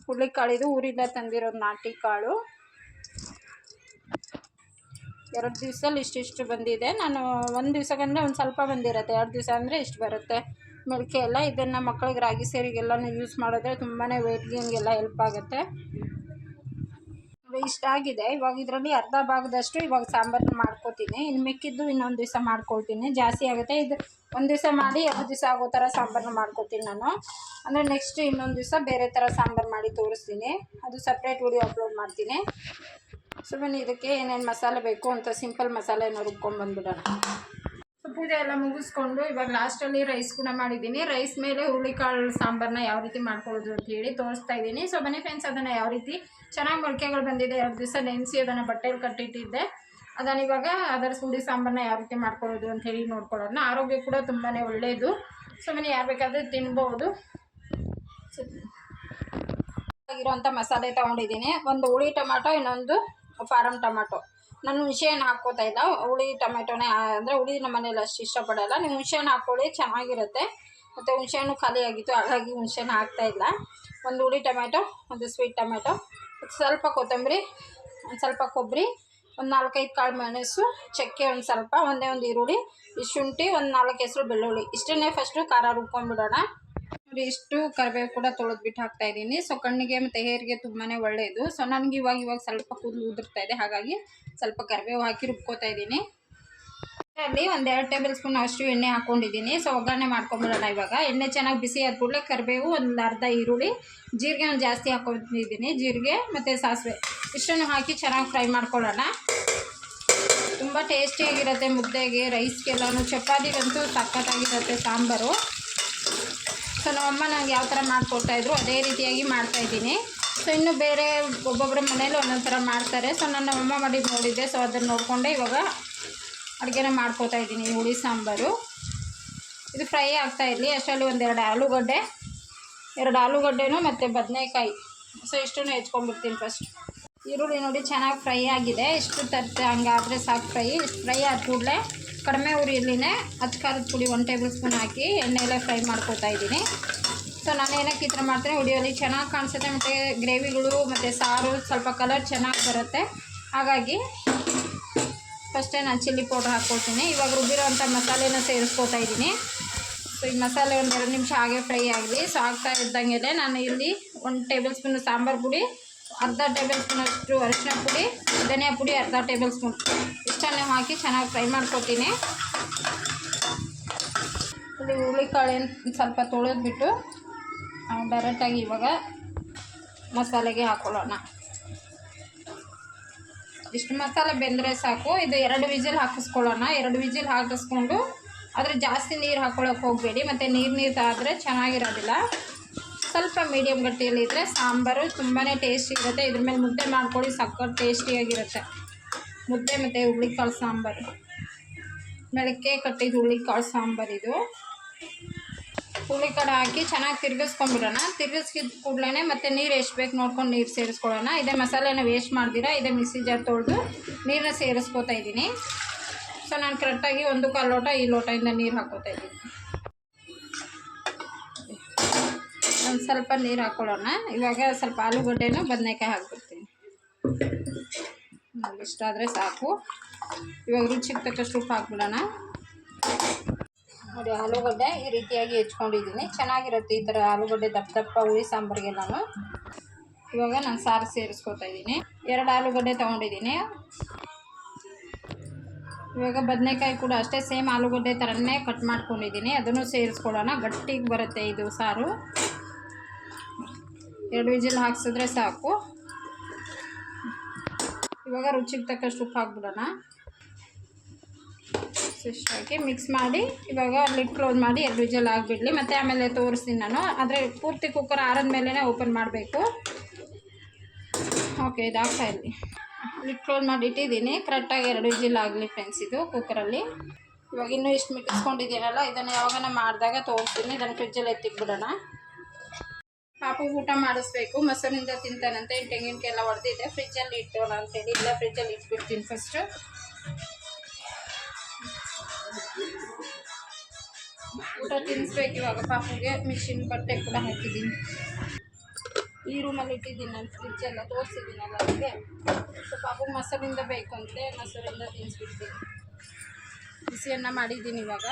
ಹುರುಳಿಕಾಳು. ಇದು ಊರಿಂದ ತಂದಿರೋದು ನಾಟಿ ಕಾಳು. 2 ದಿವಸದಲ್ಲಿ ಇಷ್ಟಿಷ್ಟು ಬಂದಿದೆ. ನಾನು ಒಂದು ದಿವಸಕ್ಕಂದರೆ ಒಂದು ಸ್ವಲ್ಪ ಬಂದಿರುತ್ತೆ. 2 ದಿವಸ ಅಂದರೆ ಇಷ್ಟು ಬರುತ್ತೆ ಮೊಳಕೆ ಎಲ್ಲ. ಇದನ್ನು ಮಕ್ಕಳಿಗೆ ರಾಗಿ ಸೇರಿಗೆಲ್ಲನೂ ಯೂಸ್ ಮಾಡಿದ್ರೆ ತುಂಬಾ ವೆಯ್ಟ್ ಗೇನ್ಗೆಲ್ಲ ಹೆಲ್ಪ್ ಆಗುತ್ತೆ. ಇಷ್ಟ ಆಗಿದೆ. ಇವಾಗ ಇದರಲ್ಲಿ ಅರ್ಧ ಭಾಗದಷ್ಟು ಇವಾಗ ಸಾಂಬಾರನ್ನ ಮಾಡ್ಕೋತೀನಿ. ಇನ್ನು ಮಿಕ್ಕಿದ್ದು ಇನ್ನೊಂದು ದಿವಸ ಮಾಡ್ಕೊಳ್ತೀನಿ. ಜಾಸ್ತಿ ಆಗುತ್ತೆ. ಇದು ಒಂದು ದಿವಸ ಮಾಡಿ 2 ದಿವಸ ಆಗೋ ಥರ ಸಾಂಬಾರನ್ನ ಮಾಡ್ಕೋತೀನಿ ನಾನು. ಅಂದರೆ ನೆಕ್ಸ್ಟ್ ಇನ್ನೊಂದು ದಿವಸ ಬೇರೆ ಥರ ಸಾಂಬಾರು ಮಾಡಿ ತೋರಿಸ್ತೀನಿ. ಅದು ಸಪ್ರೇಟ್ ವಿಡಿಯೋ ಅಪ್ಲೋಡ್ ಮಾಡ್ತೀನಿ. ಸೊ ಬನ್ನಿ, ಇದಕ್ಕೆ ಏನೇನು ಮಸಾಲೆ ಬೇಕು ಅಂತ ಸಿಂಪಲ್ ಮಸಾಲೆನ ರುಬ್ಕೊಂಡ್ಬಂದ್ಬಿಡೋಣ. ಸೊ ಪೂಜೆ ಎಲ್ಲ ಮುಗಿಸ್ಕೊಂಡು ಇವಾಗ ಲಾಸ್ಟಲ್ಲಿ ರೈಸ್ ಕೂಡ ಮಾಡಿದ್ದೀನಿ. ರೈಸ್ ಮೇಲೆ ಹುರುಳಿಕಾಳು ಸಾಂಬಾರನ್ನ ಯಾವ ರೀತಿ ಮಾಡ್ಕೊಳ್ಳೋದು ಅಂತ ಹೇಳಿ ತೋರಿಸ್ತಾ ಇದ್ದೀನಿ. ಸೊ ಬನ್ನಿ ಫ್ರೆಂಡ್ಸ್, ಅದನ್ನು ಯಾವ ರೀತಿ ಚೆನ್ನಾಗಿ ಮೊಳಕೆಗಳು ಬಂದಿದೆ. 2 ದಿವಸ ನೆನೆಸಿ ಅದನ್ನು ಬಟ್ಟೆಯಲ್ಲಿ ಕಟ್ಟಿಟ್ಟಿದ್ದೆ. ಅದನ್ನು ಇವಾಗ ಅದರ ಹುಳಿ ಸಾಂಬಾರನ್ನ ಯಾವ ರೀತಿ ಮಾಡ್ಕೊಳ್ಳೋದು ಅಂತ ಹೇಳಿ ನೋಡ್ಕೊಳ್ಳೋಣ. ಆರೋಗ್ಯ ಕೂಡ ತುಂಬಾ ಒಳ್ಳೆಯದು. ಸೊ ಬನ್ನಿ, ಯಾರು ಬೇಕಾದರೆ ತಿನ್ಬೋದು. ಆಗಿರೋಂಥ ಮಸಾಲೆ ತೊಗೊಂಡಿದ್ದೀನಿ. ಒಂದು ಹುಳಿ ಟೊಮಾಟೊ, ಇನ್ನೊಂದು ಫಾರಮ್ ಟೊಮಾಟೊ. ನಾನು ಹುಣಸೆಹಣ್ಣು ಹಾಕ್ಕೋತಾ ಇಲ್ಲ. ಹುಳಿ ಟೊಮೆಟೊನೇ ಅಂದರೆ ಹುಳಿ ನಮ್ಮ ಮನೇಲಿ ಅಷ್ಟು ಇಷ್ಟಪಡೋಲ್ಲ. ನೀವು ಹುಣಸೆಹಣ್ಣು ಹಾಕ್ಕೊಳ್ಳಿ, ಚೆನ್ನಾಗಿರುತ್ತೆ. ಮತ್ತು ಹುಣಸೆಹಣ್ಣು ಖಾಲಿ ಆಗಿತ್ತು, ಹಾಗಾಗಿ ಹುಣಸೆಹಣ್ಣು ಹಾಕ್ತಾಯಿಲ್ಲ. ಒಂದು ಹುಳಿ ಟೊಮೆಟೊ, ಒಂದು ಸ್ವೀಟ್ ಟೊಮೆಟೊ, ಸ್ವಲ್ಪ ಕೊತ್ತಂಬರಿ, ಒಂದು ಸ್ವಲ್ಪ ಕೊಬ್ಬರಿ, ಒಂದು 4-5 ಕಾಳು ಮೆಣಸು, ಚಕ್ಕೆ ಒಂದು ಸ್ವಲ್ಪ, ಒಂದೇ ಒಂದು ಈರುಳ್ಳಿ, ಈ ಶುಂಠಿ, ಒಂದು 4 ಹೆಸರು ಬೆಳ್ಳುಳ್ಳಿ. ಇಷ್ಟನ್ನೇ ಫಸ್ಟು ಖಾರ ರುಬ್ಕೊಂಡ್ಬಿಡೋಣ. ನೋಡಿ, ಇಷ್ಟು ಕರಿಬೇವು ಕೂಡ ತೊಳೆದ್ಬಿಟ್ಟು ಹಾಕ್ತಾಯಿದ್ದೀನಿ. ಸೊ ಕಣ್ಣಿಗೆ ಮತ್ತು ಹೇರಿಗೆ ತುಂಬಾ ಒಳ್ಳೆಯದು. ಸೊ ನನಗೆ ಇವಾಗ ಸ್ವಲ್ಪ ಕೂದಲು ಉದುರ್ತಾ ಇದೆ, ಹಾಗಾಗಿ ಸ್ವಲ್ಪ ಕರಿಬೇವು ಹಾಕಿ ರುಬ್ಕೋತಾ ಇದ್ದೀನಿ. ಅಲ್ಲಿ ಒಂದು 2 ಟೇಬಲ್ ಸ್ಪೂನ್ ಅಷ್ಟು ಎಣ್ಣೆ ಹಾಕ್ಕೊಂಡಿದ್ದೀನಿ. ಸೊ ಒಗ್ಗರಣೆ ಮಾಡ್ಕೊಂಬಿಡೋಣ. ಇವಾಗ ಎಣ್ಣೆ ಚೆನ್ನಾಗಿ ಬಿಸಿ ಆದ ಕೂಡಲೇ ಕರಿಬೇವು, ಒಂದು ಅರ್ಧ ಈರುಳ್ಳಿ, ಜೀರಿಗೆ ಒಂದು ಜಾಸ್ತಿ ಹಾಕ್ಕೊಂಡಿದ್ದೀನಿ. ಜೀರಿಗೆ ಮತ್ತು ಸಾಸಿವೆ ಇಷ್ಟನ್ನು ಹಾಕಿ ಚೆನ್ನಾಗಿ ಫ್ರೈ ಮಾಡ್ಕೊಳ್ಳೋಣ. ತುಂಬ ಟೇಸ್ಟಿಯಾಗಿರುತ್ತೆ. ಮುದ್ದೆಗೆ, ರೈಸ್ಗೆಲ್ಲನೂ, ಚಪಾತಿಗಂತೂ ಸಖತ್ತಾಗಿರುತ್ತೆ ಸಾಂಬಾರು. ಸೊ ನಮ್ಮಮ್ಮ ನನಗೆ ಯಾವ ಥರ ಮಾಡಿಕೊಡ್ತಾಯಿದ್ರು ಅದೇ ರೀತಿಯಾಗಿ ಮಾಡ್ತಾಯಿದ್ದೀನಿ. ಸೊ ಇನ್ನು ಬೇರೆ ಒಬ್ಬೊಬ್ಬರ ಮನೇಲಿ ಒಂದೊಂದು ಥರ ಮಾಡ್ತಾರೆ. ಸೊ ನಾನು ನಮ್ಮಮ್ಮ ಮಾಡಿದ್ದು ನೋಡಿದ್ದೆ. ಸೊ ಅದನ್ನು ನೋಡಿಕೊಂಡೆ ಇವಾಗ ಅಡುಗೆನ ಮಾಡ್ಕೋತಾ ಇದ್ದೀನಿ. ಹುಳಿ ಸಾಂಬಾರು ಇದು ಫ್ರೈ ಆಗ್ತಾಯಿರಲಿ. ಅಷ್ಟರಲ್ಲಿ 2 ಆಲೂಗಡ್ಡೆನೂ ಮತ್ತು ಬದನೆಕಾಯಿ ಸೊ ಇಷ್ಟನ್ನು ಹೆಚ್ಕೊಂಡ್ಬಿಡ್ತೀನಿ. ಫಸ್ಟ್ ಈರುಳ್ಳಿ ನೋಡಿ ಚೆನ್ನಾಗಿ ಫ್ರೈ ಆಗಿದೆ. ಇಷ್ಟು ತರ್ತೆ ಹಂಗಾದರೆ ಸಾಕು. ಫ್ರೈ ಆದ ಕೂಡಲೇ ಕಡಿಮೆ ಉರಿಯಲ್ಲಿನೇ ಅಚ್ಕಾರದ ಪುಡಿ 1 ಟೇಬಲ್ ಸ್ಪೂನ್ ಹಾಕಿ ಎಣ್ಣೆಯಲ್ಲೇ ಫ್ರೈ ಮಾಡ್ಕೋತಾ ಇದ್ದೀನಿ. ಸೊ ನಾನು ಏನಕ್ಕೆ ಈ ಥರ ಮಾಡ್ತೀನಿ, ವಿಡಿಯೋಲಿ ಚೆನ್ನಾಗಿ ಕಾಣಿಸುತ್ತೆ. ಮತ್ತು ಗ್ರೇವಿಗಳು ಮತ್ತು ಸಾರು ಸ್ವಲ್ಪ ಕಲರ್ ಚೆನ್ನಾಗಿ ಬರುತ್ತೆ. ಹಾಗಾಗಿ ಫಸ್ಟೇ ನಾನು ಚಿಲ್ಲಿ ಪೌಡ್ರ್ ಹಾಕ್ಕೊಳ್ತೀನಿ. ಇವಾಗ ರುಬ್ಬಿರೋವಂಥ ಮಸಾಲೆನ ಸೇರಿಸ್ಕೋತಾ ಇದ್ದೀನಿ. ಸೊ ಈ ಮಸಾಲೆ 1-2 ನಿಮಿಷ ಹಾಗೆ ಫ್ರೈ ಆಗಲಿ. ಸೊ ಆಗ್ತಾ ಇದ್ದಂಗೆ ನಾನು ಇಲ್ಲಿ 1 ಟೇಬಲ್ ಸ್ಪೂನ್ ಸಾಂಬಾರು ಪುಡಿ, ಅರ್ಧ ಟೇಬಲ್ ಸ್ಪೂನಷ್ಟು ಅರಿಶಿನ ಪುಡಿ, ಧನಿಯಾ ಪುಡಿ ಅರ್ಧ ಟೇಬಲ್ ಸ್ಪೂನ್ ಇಷ್ಟನ್ನು ಹಾಕಿ ಚೆನ್ನಾಗಿ ಫ್ರೈ ಮಾಡ್ಕೊತೀನಿ. ಇಲ್ಲಿ ಹುರುಳಿಕಾಳೇನು ಸ್ವಲ್ಪ ತೊಳೆದ್ಬಿಟ್ಟು ಡೈರೆಕ್ಟಾಗಿ ಇವಾಗ ಮಸಾಲೆಗೆ ಹಾಕ್ಕೊಳ್ಳೋಣ. ಇಷ್ಟು ಮಸಾಲೆ ಬೆಂದರೆ ಸಾಕು. ಇದು 2 ವಿಸಿಲ್ ಹಾಕಿಸ್ಕೊಳ್ಳೋಣ. 2 ವಿಸಿಲ್ ಹಾಕಿಸ್ಕೊಂಡು ಆದರೆ ಜಾಸ್ತಿ ನೀರು ಹಾಕ್ಕೊಳ್ಳೋಕೆ ಹೋಗಬೇಡಿ. ಮತ್ತು ನೀರು ಆದರೆ ಚೆನ್ನಾಗಿರೋದಿಲ್ಲ. ಸ್ವಲ್ಪ ಮೀಡಿಯಮ್ ಗಟ್ಟಿಯಲ್ಲಿದ್ದರೆ ಸಾಂಬಾರು ತುಂಬಾ ಟೇಸ್ಟಿ ಇರುತ್ತೆ. ಇದ್ರ ಮೇಲೆ ಮುದ್ದೆ ಮಾಡ್ಕೊಳ್ಳಿ, ಸಕ್ಕತ್ ಟೇಸ್ಟಿಯಾಗಿರುತ್ತೆ. ಮುದ್ದೆ ಮತ್ತು ಹುರುಳಿಕಾಳು ಸಾಂಬಾರು, ಬೆಳಗ್ಗೆ ಕಟ್ಟಿದ ಹುರುಳಿಕಾಳು ಸಾಂಬಾರು. ಇದು ಹುರುಳಿಕಾಳು ಹಾಕಿ ಚೆನ್ನಾಗಿ ತಿರ್ಗಿಸ್ಕೊಂಡ್ಬಿಡೋಣ. ತಿರ್ಗಿಸ್ಕಿದ ಕೂಡಲೇ ಮತ್ತು ನೀರು ಎಷ್ಟು ಬೇಕು ನೋಡ್ಕೊಂಡು ನೀರು ಸೇರಿಸ್ಕೊಳ್ಳೋಣ. ಇದೇ ಮಸಾಲೆನ ವೇಸ್ಟ್ ಮಾಡ್ದಿರ ಇದೇ ಮಿಕ್ಸಿ ಜಾರ್ ತೊಳೆದು ನೀರನ್ನ ಸೇರಿಸ್ಕೋತಾ ಇದ್ದೀನಿ. ಸೊ ನಾನು ಕರೆಕ್ಟಾಗಿ 1/4 ಲೋಟ ಈ ಲೋಟದಿಂದ ನೀರು ಹಾಕೋತಾ ಇದ್ದೀನಿ. ಒಂದು ಸ್ವಲ್ಪ ನೀರು ಹಾಕ್ಕೊಳ್ಳೋಣ. ಇವಾಗ ಸ್ವಲ್ಪ ಆಲೂಗಡ್ಡೆನೂ ಬದನೆಕಾಯಿ ಹಾಕ್ಬಿಡ್ತೀನಿ. ಇಷ್ಟಾದರೆ ಸಾಕು. ಇವಾಗ ರುಚಿಗೆ ತಕ್ಕಷ್ಟು ಉಪ್ಪು ಹಾಕ್ಬಿಡೋಣ. ನೋಡಿ, ಆಲೂಗಡ್ಡೆ ಈ ರೀತಿಯಾಗಿ ಹೆಚ್ಕೊಂಡಿದ್ದೀನಿ. ಚೆನ್ನಾಗಿರುತ್ತೆ ಈ ಥರ ಆಲೂಗಡ್ಡೆ ದಪ್ಪ ದಪ್ಪ ಹುಳಿ ಸಾಂಬಾರಿಗೆ. ಇವಾಗ ನಾನು ಸಾರು ಸೇರಿಸ್ಕೊತಾ ಇದ್ದೀನಿ. 2 ಆಲೂಗಡ್ಡೆ ತೊಗೊಂಡಿದ್ದೀನಿ. ಇವಾಗ ಬದನೆಕಾಯಿ ಕೂಡ ಅಷ್ಟೇ ಸೇಮ್ ಆಲೂಗಡ್ಡೆ ಥರನೇ ಕಟ್ ಮಾಡ್ಕೊಂಡಿದ್ದೀನಿ. ಅದನ್ನು ಸೇರಿಸ್ಕೊಳ್ಳೋಣ. ಗಟ್ಟಿಗೆ ಬರುತ್ತೆ ಇದು ಸಾರು. 2 ವಿಜಿಲ್ ಹಾಕ್ಸಿದ್ರೆ ಸಾಕು. ಇವಾಗ ರುಚಿಗೆ ತಕ್ಕಷ್ಟು ಉಪ್ಪು ಹಾಕ್ಬಿಡೋಣ. ಇಷ್ಟು ಹಾಕಿ ಮಿಕ್ಸ್ ಮಾಡಿ ಇವಾಗ ಲಿಡ್ ಕ್ಲೋಸ್ ಮಾಡಿ 2 ವಿಜಿಲ್ ಆಗಿಬಿಡಲಿ. ಮತ್ತು ಆಮೇಲೆ ತೋರಿಸ್ತೀನಿ ನಾನು. ಆದರೆ ಪೂರ್ತಿ ಕುಕ್ಕರ್ ಆರಿದ ಮೇಲೇ ಓಪನ್ ಮಾಡಬೇಕು. ಓಕೆ, ಇದು ಆಗ್ತಾ ಇಲ್ಲಿ. ಲಿಡ್ ಕ್ಲೋಸ್ ಮಾಡಿ ಇಟ್ಟಿದ್ದೀನಿ. ಕರೆಕ್ಟಾಗಿ 2 ವಿಜಿಲ್ ಆಗಲಿ ಫ್ರೆಂಡ್ಸ್ ಇದು ಕುಕ್ಕರಲ್ಲಿ. ಇವಾಗ ಇನ್ನೂ ಇಷ್ಟು ಮಿಕ್ಕಿಸ್ಕೊಂಡಿದ್ದೀನಲ್ಲ, ಇದನ್ನು ಯಾವಾಗನ ಮಾಡಿದಾಗ ತೋರಿಸ್ತೀನಿ. ಇದನ್ನು ಫ್ರಿಜ್ಜಲ್ಲಿ ಎತ್ತಿಕ್ಬಿಡೋಣ. ಪಾಪು ಊಟ ಮಾಡಿಸ್ಬೇಕು. ಮೊಸರಿನಿಂದ ತಿಂತಾನಂತೆ. ತೆಂಗಿನಕಾಯಿ ಎಲ್ಲ ಹೊಡೆದಿದ್ದೆ, ಫ್ರಿಜ್ಜಲ್ಲಿ ಇಟ್ಟೋಣ ಅಂತೇಳಿ. ಇಲ್ಲ, ಫ್ರಿಜ್ಜಲ್ಲಿ ಇಟ್ಬಿಡ್ತೀನಿ ಫಸ್ಟು. ಊಟ ತಿನ್ನಿಸ್ಬೇಕು ಇವಾಗ ಪಾಪುಗೆ. ಮಿಷಿನ್ ಬಟ್ಟೆ ಕೂಡ ಹಾಕಿದ್ದೀನಿ. ಈ ರೂಮಲ್ಲಿ ಇಟ್ಟಿದ್ದೀನಿ ನಾನು. ಫ್ರಿಜ್ಜೆಲ್ಲ ತೋರಿಸಿದ್ದೀನಲ್ಲ ಅದಕ್ಕೆ. ಸೊ ಪಾಪುಗೆ ಮೊಸರಿಂದ ಬೇಕು ಅಂತೆ, ಮೊಸರಿಂದ ತಿನ್ನಿಸ್ಬಿಡ್ತೀನಿ. ಬಿಸಿಯನ್ನ ಮಾಡಿದ್ದೀನಿ. ಇವಾಗ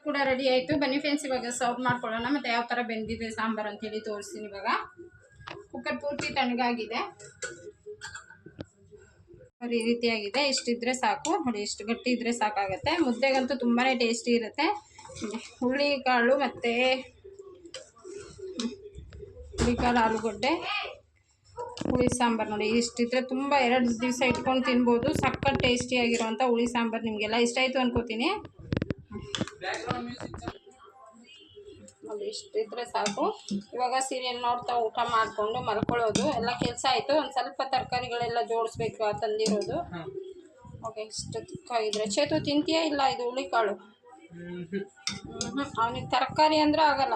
ಕೂಡ ರೆಡಿ ಆಯಿತು. ಬನ್ನಿ ಫ್ರೆಂಡ್ಸ್, ಇವಾಗ ಸರ್ವ್ ಮಾಡ್ಕೊಳ್ಳೋಣ. ಮತ್ತು ಯಾವ ಥರ ಬೆಂದಿದೆ ಸಾಂಬಾರು ಅಂತೇಳಿ ತೋರಿಸ್ತೀನಿ. ಇವಾಗ ಕುಕ್ಕರ್ ಪೂರ್ತಿ ತಣ್ಣಗಾಗಿದೆ. ಈ ರೀತಿಯಾಗಿದೆ. ಇಷ್ಟಿದ್ರೆ ಸಾಕು. ನೋಡಿ, ಇಷ್ಟು ಗಟ್ಟಿ ಇದ್ದರೆ ಸಾಕಾಗುತ್ತೆ. ಮುದ್ದೆಗಂತೂ ತುಂಬಾ ಟೇಸ್ಟಿ ಇರುತ್ತೆ. ಹುರುಳಿಕಾಳು ಮತ್ತು ಹುರುಳಿಕಾಳು ಆಲೂಗಡ್ಡೆ ಹುಳಿ ಸಾಂಬಾರು ನೋಡಿ, ಇಷ್ಟಿದ್ರೆ ತುಂಬ 2 ದಿವಸ ಇಟ್ಕೊಂಡು ತಿನ್ಬೋದು. ಸಕ್ಕತ್ ಟೇಸ್ಟಿಯಾಗಿರೋವಂಥ ಹುಳಿ ಸಾಂಬಾರು. ನಿಮಗೆಲ್ಲ ಇಷ್ಟ ಆಯಿತು ಅನ್ಕೋತೀನಿ. ನೋಡಿ, ಇಷ್ಟಿದ್ರೆ ಸಾಕು. ಇವಾಗ ಸೀರಿಯಲ್ ನೋಡ್ತಾ ಊಟ ಮಾಡಿಕೊಂಡು ಮಲ್ಕೊಳ್ಳೋದು. ಎಲ್ಲ ಕೆಲಸ ಆಯಿತು. ಒಂದು ಸ್ವಲ್ಪ ತರಕಾರಿಗಳೆಲ್ಲ ಜೋಡಿಸ್ಬೇಕು ತಂದಿರೋದು. ಓಕೆ, ಇಷ್ಟು ತಿಕ್ಕಾಗಿದ್ರೆ ಚೇತು ತಿಂತೀಯಾ? ಇಲ್ಲ, ಇದು ಹುಳಿಕಾಳು. ಅವನಿಗೆ ತರಕಾರಿ ಅಂದರೆ ಆಗಲ್ಲ.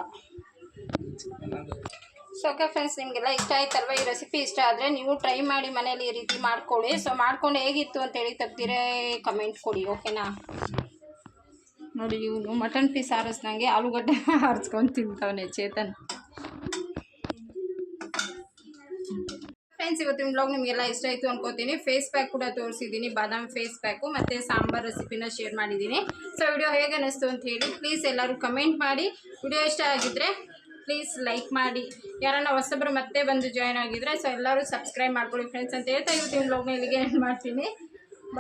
ಸೊ ಓಕೆ ಫ್ರೆಂಡ್ಸ್, ನಿಮಗೆಲ್ಲ ಇಷ್ಟ ಆಯ್ತಲ್ವ ಈ ರೆಸಿಪಿ? ಇಷ್ಟ ಆದರೆ ನೀವು ಟ್ರೈ ಮಾಡಿ ಮನೇಲಿ ಈ ರೀತಿ ಮಾಡ್ಕೊಳ್ಳಿ. ಸೊ ಮಾಡ್ಕೊಂಡು ಹೇಗಿತ್ತು ಅಂತೇಳಿ ತಪ್ಪದಿರೇ ಕಮೆಂಟ್ ಕೊಡಿ, ಓಕೆನಾ? ನೋಡಿ, ಇವನು ಮಟನ್ ಪೀಸ್ ಆರಿಸ್ದಂಗೆ ಆಲೂಗಡ್ಡೆ ಆರಿಸ್ಕೊಂಡು ತಿಂತವನೆ ಚೇತನ್. ಫ್ರೆಂಡ್ಸ್, ಇವತ್ತಿನ ವ್ಲಾಗ್ ನಿಮಗೆಲ್ಲ ಇಷ್ಟ ಆಯಿತು ಅನ್ಕೋತೀನಿ. ಫೇಸ್ ಪ್ಯಾಕ್ ಕೂಡ ತೋರಿಸಿದ್ದೀನಿ, ಬಾದಾಮ್ ಫೇಸ್ ಪ್ಯಾಕು ಮತ್ತು ಸಾಂಬಾರು ರೆಸಿಪಿನ ಶೇರ್ ಮಾಡಿದ್ದೀನಿ. ಸೊ ವಿಡಿಯೋ ಹೇಗೆ ಅನ್ನಿಸ್ತು ಅಂತ ಹೇಳಿ ಪ್ಲೀಸ್ ಎಲ್ಲರೂ ಕಮೆಂಟ್ ಮಾಡಿ. ವಿಡಿಯೋ ಇಷ್ಟ ಆಗಿದ್ದರೆ ಪ್ಲೀಸ್ ಲೈಕ್ ಮಾಡಿ. ಯಾರನ್ನ ಹೊಸಬ್ರು ಮತ್ತೆ ಬಂದು ಜಾಯ್ನ್ ಆಗಿದ್ರೆ ಸೊ ಎಲ್ಲರೂ ಸಬ್ಸ್ಕ್ರೈಬ್ ಮಾಡ್ಕೊಳ್ಳಿ ಫ್ರೆಂಡ್ಸ್ ಅಂತ ಹೇಳ್ತಾ ಇವತ್ತಿನ ವ್ಲಾಗ್ನ ಇಲ್ಲಿಗೆ ಎಂಡ್ ಮಾಡ್ತೀನಿ.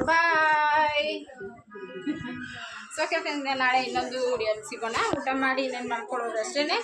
ಬಾಯ್. ಸೊ ಓಕೆ ಫ್ರೆಂಡ್ಸ್, ನಾಳೆ ಇನ್ನೊಂದು ವಿಡಿಯೋಲಿ ಸಿಗೋಣ. ಊಟ ಮಾಡಿ ಇನ್ನೇನು ಮಾಡ್ಕೊಳ್ಳೋದು ಅಷ್ಟೇ.